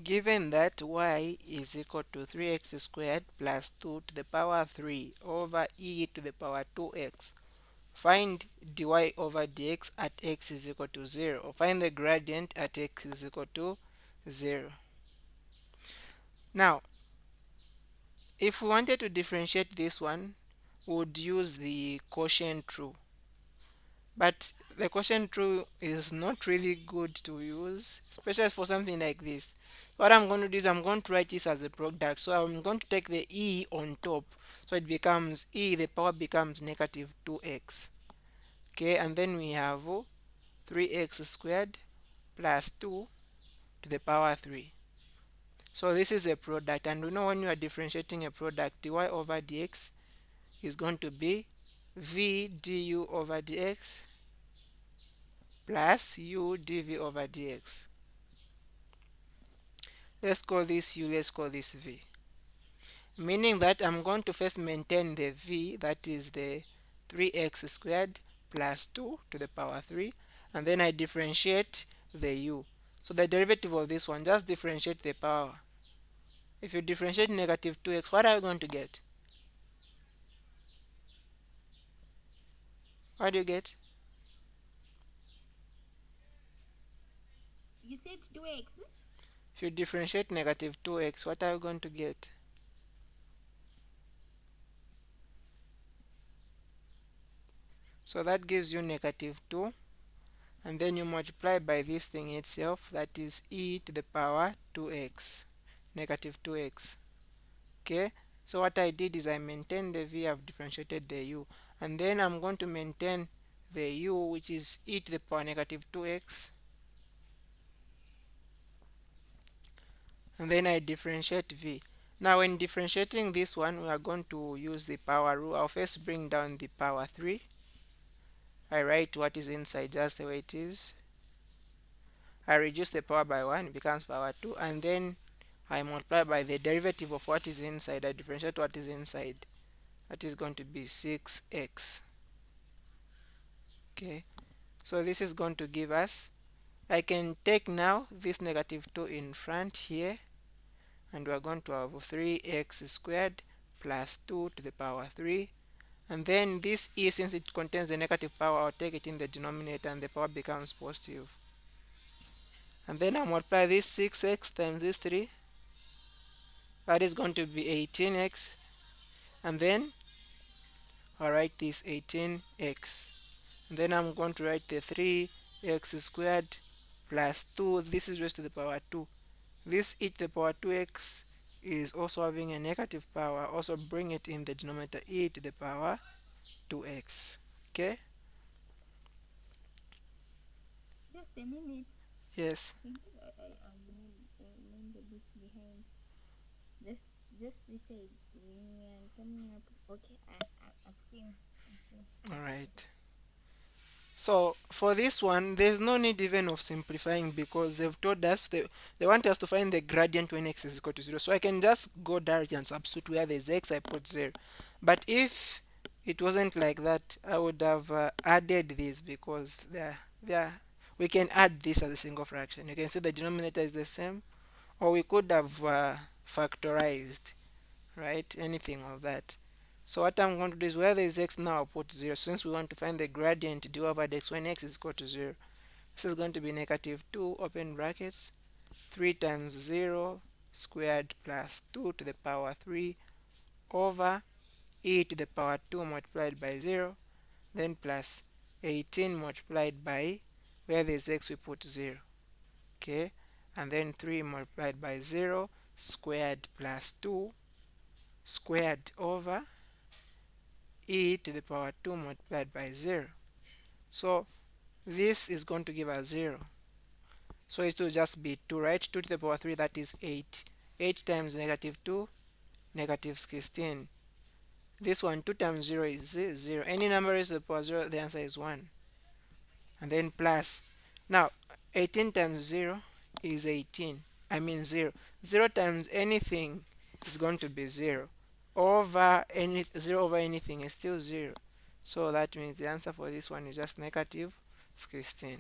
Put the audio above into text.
Given that y is equal to 3x squared plus 2 to the power 3 over e to the power 2x, find dy over dx at x is equal to 0, or find the gradient at x is equal to 0. Now, if we wanted to differentiate this one, we would use the quotient rule. But the quotient rule is not really good to use, especially for something like this. What I'm going to do is I'm going to write this as a product. So I'm going to take the e on top. So it becomes e, the power becomes negative 2x. Okay, and then we have 3x squared plus 2 to the power 3. So this is a product, and we know when you are differentiating a product, dy over dx is going to be v du over dx plus u dv over dx. Let's call this u, let's call this v. Meaning that I'm going to first maintain the v, that is the 3x squared plus 2 to the power 3, and then I differentiate the u. So the derivative of this one, just differentiate the power. If you differentiate negative 2x, what are you going to get? What do you get? You said 2x. If you differentiate negative 2x, what are you going to get? So that gives you negative 2, and then you multiply by this thing itself, that is e to the power 2x, negative 2x. Okay, so what I did is I maintained the v, I've differentiated the u, and then I'm going to maintain the u, which is e to the power negative 2x, and then I differentiate v. Now when differentiating this one, we are going to use the power rule. I'll first bring down the power 3. I write what is inside just the way it is. I reduce the power by 1, it becomes power 2, and then I multiply by the derivative of what is inside. I differentiate what is inside. That is going to be 6x. Okay, so this is going to give us, I can take now this negative 2 in front here, and we are going to have 3x squared plus 2 to the power 3, and then this e, since it contains the negative power, I'll take it in the denominator and the power becomes positive. And then I multiply this 6x times this 3, that is going to be 18x, and then I'll write this 18x, and then I'm going to write the 3x squared plus 2, this is raised to the power 2. This e to the power 2x is also having a negative power, also bring it in the denominator, e to the power 2x. Okay, Just a minute. yes. I learned a bit behind. Just just we said when we are coming up. Okay, I've seen. All right. So for this one, there's no need even of simplifying, because they've told us they want us to find the gradient when x is equal to 0. So I can just go directly and substitute where there's x, I put 0. But if it wasn't like that, I would have added this, because we can add this as a single fraction. You can see the denominator is the same, or we could have factorized, right? Anything of that. So what I'm going to do is where there is x now, I'll put 0. Since we want to find the gradient dy over dx when x is equal to 0, this is going to be negative 2 open brackets 3 times 0 squared plus 2 to the power 3 over e to the power 2 multiplied by 0, then plus 18 multiplied by, where there is x we put 0. Okay, and then 3 multiplied by 0 squared plus 2 squared over e to the power 2 multiplied by 0. So this is going to give us 0. So it will just be 2, right? 2 to the power 3, that is 8. 8 times negative 2, negative 16. This one, 2 times 0 is 0. Any number raised to the power 0, the answer is 1. And then plus. Now, 18 times 0 is 18. I mean 0. 0 times anything is going to be 0. 0 over anything is still 0. So that means the answer for this one is just negative 16.